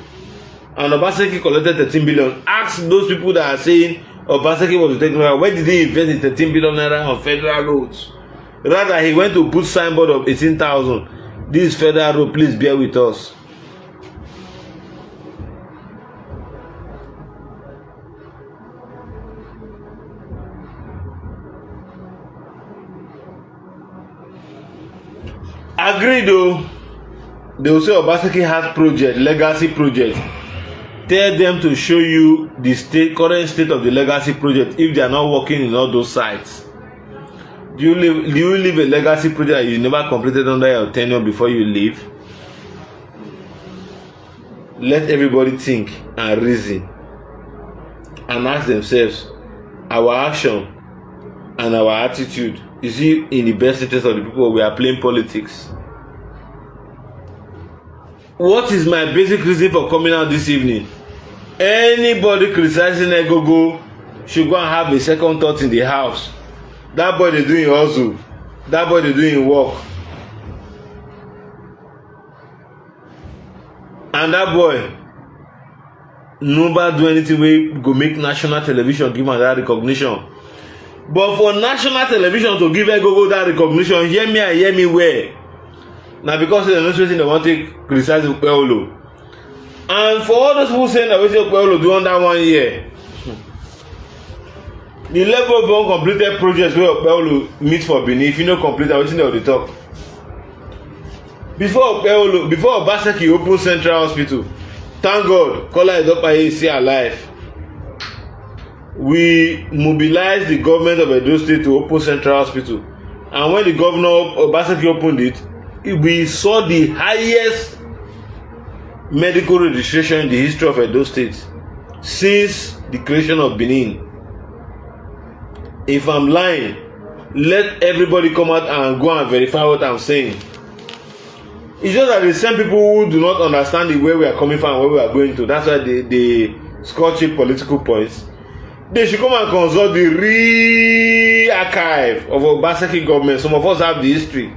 And Obaseki collected 13 billion. Ask those people that are saying Obaseki was taking over. Where did he invest the 13 billion naira on federal roads? Rather, he went to put signboard of 18,000. This federal road, please bear with us. Agree though. They will say Obaseki has project, legacy project. Tell them to show you the current state of the legacy project if they are not working in all those sites. Do you leave a legacy project that you never completed under your tenure before you leave? Let everybody think and reason and ask themselves, our action and our attitude, is it in the best interest of the people? We are playing politics. What is my basic reason for coming out this evening? Anybody criticizing Egogo should go and have a second thought in the house. That boy is doing hustle. That boy is doing work. And that boy never do anything wey go make national television give am that recognition. But for national television to give Egogo that recognition, hear me and hear me well. Na because they know wetin they wan take criticize Okpeolo. And for all those people saying that wetin Okpeolo do under 1 year, the level of uncompleted projects wey Okpeolo meet for Benin, if you no complete am, wetin dem dey talk? Before Obaseki open Central Hospital, thank God Kola Edopaye is still alive. We mobilized the government of Edo State to open Central Hospital, and when the governor Obaseki opened it, we saw the highest medical registration in the history of Edo State since the creation of Benin. If I'm lying, let everybody come out and go and verify what I'm saying. It's just that the same people who do not understand the way we are coming from and where we are going to, that's why they score cheap political points. They should come and consult the real archive of Obaseki government. Some of us have the history.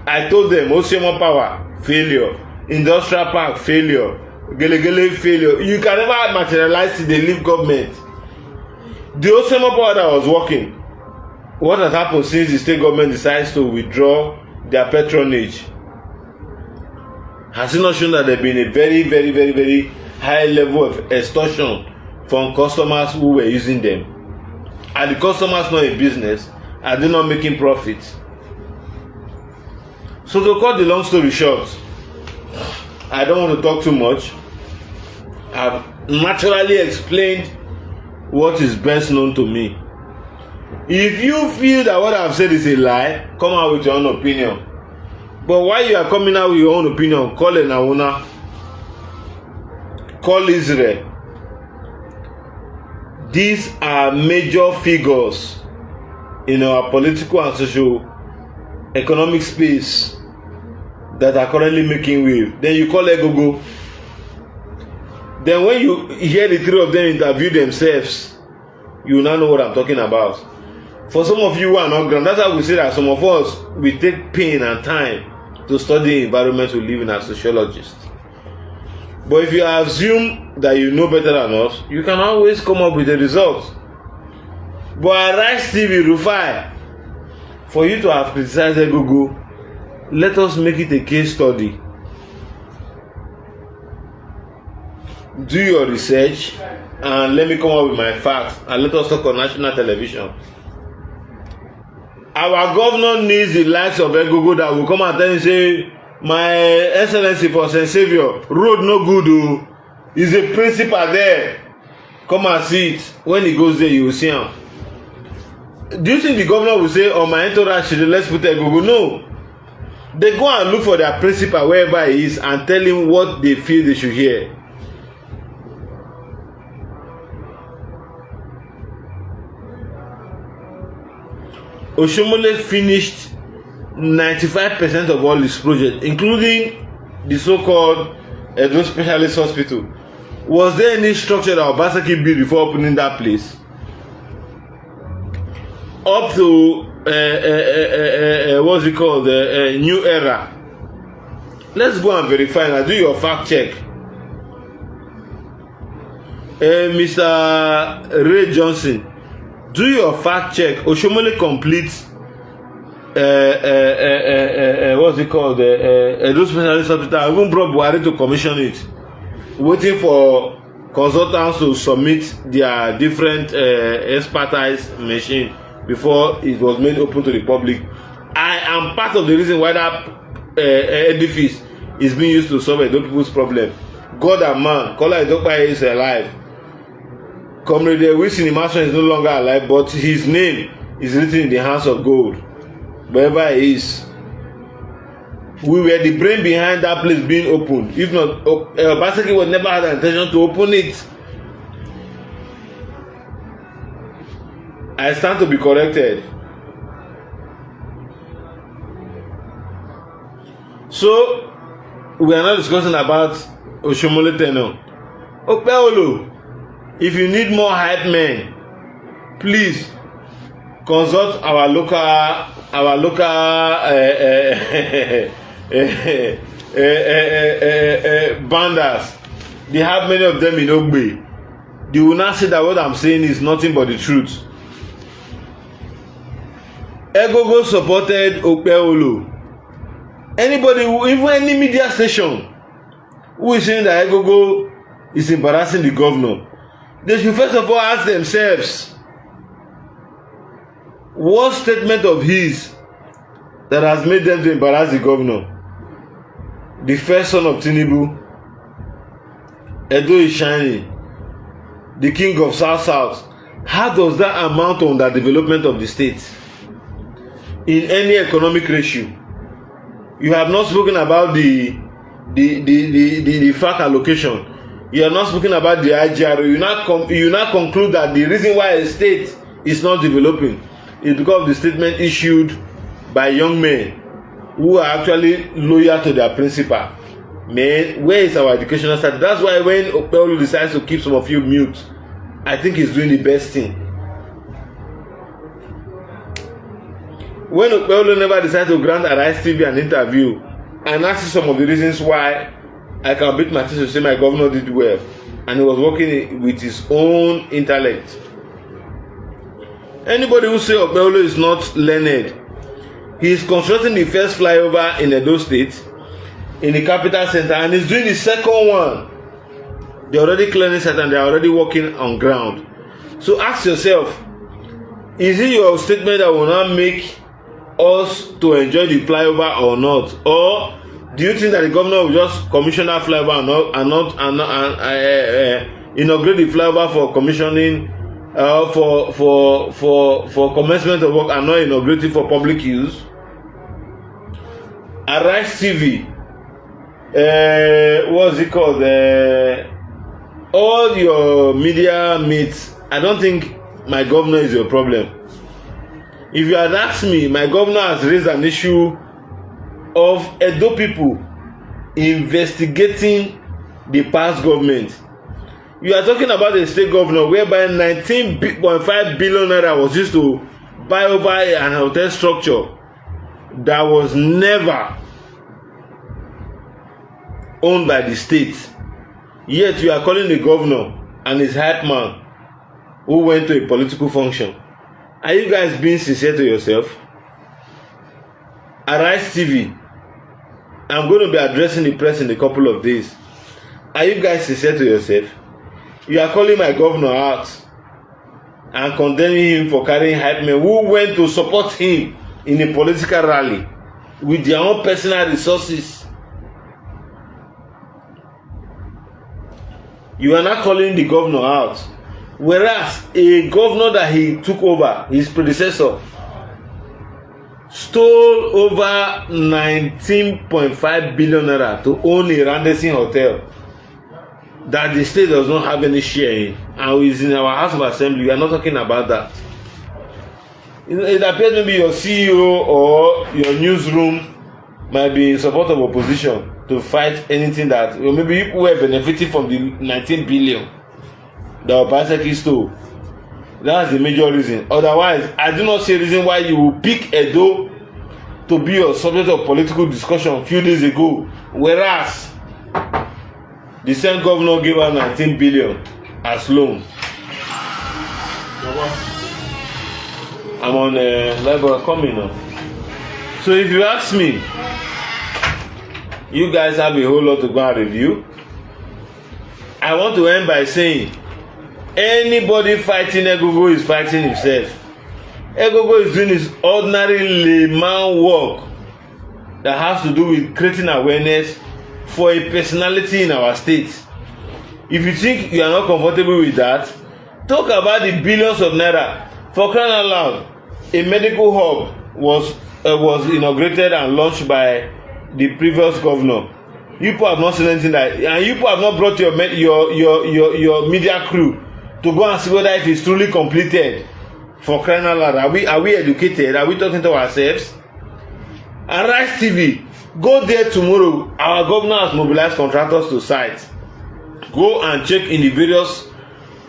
I told them, Osiemo Power, failure. Industrial Park, failure. Gelegele, failure. You can never materialize till they leave government. The Osiemo Power that was working, what has happened since the state government decides to withdraw their patronage? Has it not shown that there has been a very, very, very, very high level of extortion from customers who were using them? Are the customers not in business? Are they not making profits? So to cut the long story short, I don't want to talk too much. I've naturally explained what is best known to me. If you feel that what I've said is a lie, come out with your own opinion. But while you are coming out with your own opinion, call Enauna, call Israel. These are major figures in our political and social economic space that are currently making wave. Then you call Egogo. Then when you hear the three of them interview themselves, you will now know what I'm talking about. For some of you who are not ground, that's why we say that some of us, we take pain and time to study the environment we live in as sociologists. But if you assume that you know better than us, you can always come up with a result. But Arise TV, Rufai, for you to have criticized Egogo, let us make it a case study. Do your research and let me come up with my facts and let us talk on national television. Our governor needs the likes of Egogo that will come and tell him, say, My Excellency for St. Savior, road no good, oh. He's a principal there. Come and see it. When he goes there, you will see him. Do you think the governor will say, oh, my entourage, let's put Egogo? No. They go and look for their principal wherever he is and tell him what they feel they should hear. Oshomole finished 95% of all his projects, including the so-called Edo Specialist Hospital. Was there any structure that Obaseki built before opening that place? Up to what's it called, the new era. Let's go and verify now. Do your fact check. Mr. Ray Johnson, do your fact check. Oshomole completes what's it called, Edo Specialist Hospital. I even brought Buhari to commission it, waiting for consultants to submit their different expertise machine before it was made open to the public. I am part of the reason why that edifice is being used to solve Edo people's problem. God and man, Kola Idokpaye is alive. Comrade Wilson Imason is no longer alive, but his name is written in the hands of gold. Wherever he is. We were the brain behind that place being opened. If not, Obaseki would never had the intention to open it. I stand to be corrected. So, we are not discussing about Oshomole Teno. Opeolo, if you need more hype men, please consult our local banders. They have many of them in Ogbe. They will not say that what I'm saying is nothing but the truth. Egogo supported Opeolo. Anybody, even any media station who is saying that Egogo is embarrassing the governor, they should first of all ask themselves, what statement of his that has made them to embarrass the governor? The first son of Tinubu, Edo is shining, the king of South. How does that amount on the development of the state in any economic ratio? You have not spoken about the FAC allocation. You have not spoken about the IGR. You now conclude that the reason why a state is not developing is because of the statement issued by young men who are actually loyal to their principal. Man, where is our educational side? That's why when Okpebholo decides to keep some of you mute, I think he's doing the best thing. When Okpebholo never decided to grant Arise TV an interview and ask some of the reasons why, I can beat my chest to say my governor did well, and he was working with his own intellect. Anybody who say Okpebholo is not learned, he is constructing the first flyover in Edo State, in the capital center, and he's doing the second one. They're already clearing it and they're already working on ground. So ask yourself, is it your statement that will not make us to enjoy the flyover or not? Or do you think that the governor will just commission that flyover and inaugurate the flyover for commissioning, for commencement of work, and not inaugurate it for public use? Arise TV, what's it called? All your media meets. I don't think my governor is your problem. If you had asked me, my governor has raised an issue of Edo people investigating the past government. You are talking about a state governor whereby 19.5 billion naira was used to buy over an hotel structure that was never owned by the state. Yet you are calling the governor and his hype man who went to a political function. Are you guys being sincere to yourself? Arise TV, I'm going to be addressing the press in a couple of days. Are you guys sincere to yourself? You are calling my governor out and condemning him for carrying hype men who went to support him in a political rally with their own personal resources. You are not calling the governor out, whereas a governor that he took over, his predecessor, stole over 19.5 billion naira to own a Randerson hotel that the state does not have any share in, and is in our House of Assembly. We are not talking about that. It appears maybe your CEO or your newsroom might be in support of opposition to fight anything that, or maybe people were benefiting from the 19 billion that Obaseki stole. That's the major reason. Otherwise, I do not see a reason why you will pick Edo to be your subject of political discussion a few days ago, whereas the same governor gave out 19 billion as loan. I'm on level coming now. So if you ask me, you guys have a whole lot to go and review. I want to end by saying, anybody fighting Egogo is fighting himself. Egogo is doing his ordinary layman work that has to do with creating awareness for a personality in our state. If you think you are not comfortable with that, talk about the billions of naira. For crying out loud, a medical hub was inaugurated and launched by the previous governor. You people have not seen anything like, and you people have not brought your media crew to go and see whether it is truly completed. For crying out loud, are we educated? Are we talking to ourselves? Arise TV, go there tomorrow. Our governor has mobilized contractors to site. Go and check in the various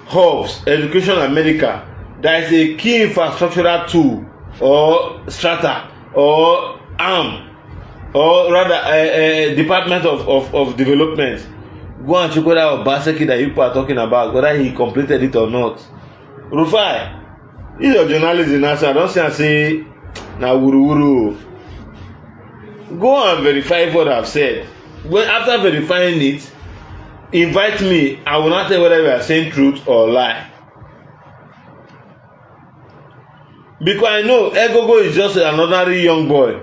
hubs, education and medical. There is a key infrastructural tool or strata or arm, or rather a department of development. Go and check whether Obaseki that you people are talking about, whether he completed it or not. Rufai, this is your journalist in answer. Don't say na wuru. Go and verify what I've said. When after verifying it, invite me. I will not tell whether we are saying truth or lie. Because I know Egogo is just another young boy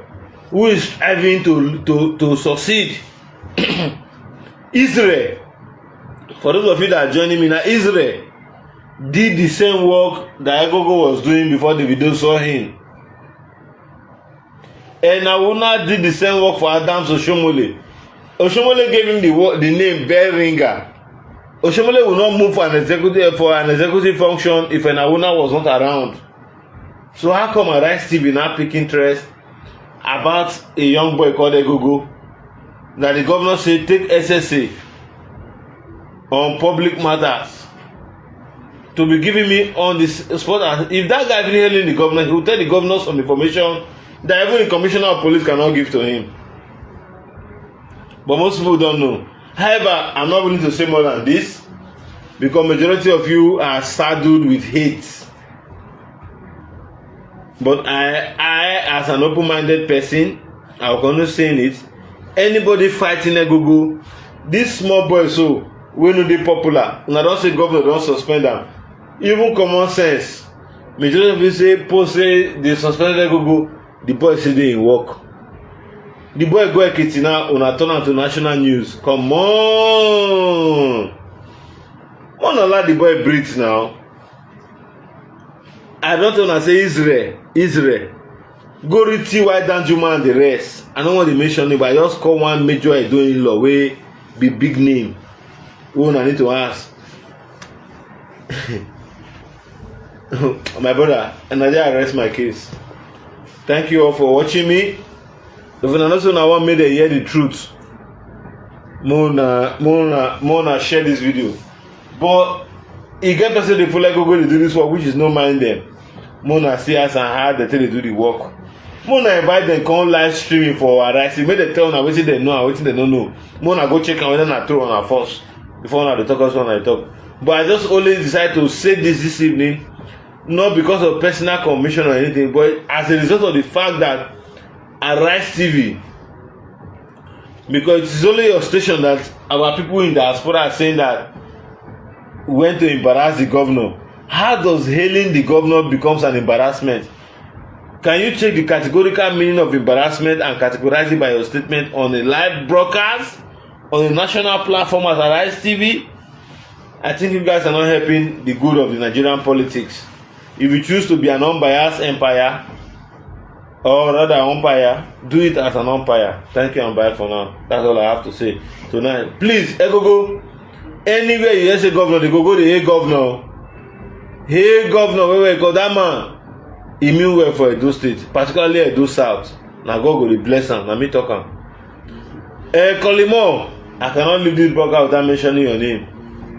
who is striving to succeed. Israel, for those of you that are joining me now, Israel did the same work that Egogo was doing before the video saw him. Enawuna did the same work for Adams Oshomole. Oshomole gave him the name bell ringer. Oshomole will not move for an executive function if Enawuna was not around. So how come Arise TV now pick interest about a young boy called Egogo that the governor said take SSA on public matters to be giving me on this spot? If that guy been hailing the governor, he will tell the governor some information that even the commissioner of police cannot give to him. But most people don't know. However, I'm not willing to say more than this because majority of you are saddled with hate. But I as an open-minded person, I'll continue saying it. Anybody fighting Egogo, this small boy so wey no dey popular, una don say governor don suspend am. Even common sense, majority of you say post say they suspended Egogo, the boy still dey in work. The boy go Ekiti now, una turn am to national news. Come on, won't allow the boy breathe now. I don't wanna say Israel. Go read T.Y. Danjuma and the rest. I don't want to mention it, but I just call one major Edo-in-law wey be big name. Who I need to ask? My brother, and I just arrest my case. Thank you all for watching me. If you also now want me to hear the truth, more share this video. But you get person dey follow Egogo to do this work, which is no mind them. Mona see us and how they tell they do the work. Mona invite them come live streaming for Arise. Make them tell una wetin they know and wetin they don't know. Mona go check and whether na true or na false before una dey talk us when I talk. But I just only decide to say this evening, not because of personal commission or anything, but as a result of the fact that Arise TV, because it is only your station that our people in the diaspora are saying that we went to embarrass the governor. How does hailing the governor becomes an embarrassment? Can you check the categorical meaning of embarrassment and categorize it by your statement on a live broadcast on a national platform as Arise TV? I think you guys are not helping the good of the Nigerian politics. If you choose to be an unbiased empire, or rather umpire, do it as an umpire. Thank you and bye for now. That's all I have to say tonight. Please, Egogo, anywhere you hear say governor, they go the hey governor. Hey governor, wait, because that man, he mean well for Edo State, particularly Edo South. Now God go dey bless am. Na me talk am. Kolimo, I cannot leave this broadcast without mentioning your name.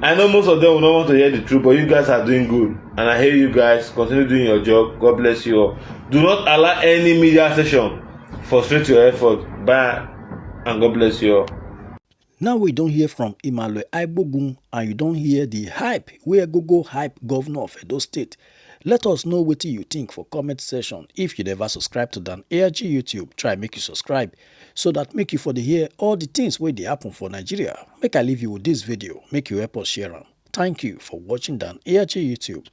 I know most of them will not want to hear the truth, but you guys are doing good, and I hear you guys. Continue doing your job. God bless you all. Do not allow any media session frustrate your effort. Bye, and God bless you all. Now we don't hear from Emmanuel Aibogun and you don't hear the hype where Egogo hype governor of Edo State. Let us know what you think for comment section. If you never subscribe to Dan ARG YouTube, try make you subscribe so that make you for the hear all the things where they happen for Nigeria. Make I leave you with this video, make you help us share them. Thank you for watching Dan ARG YouTube.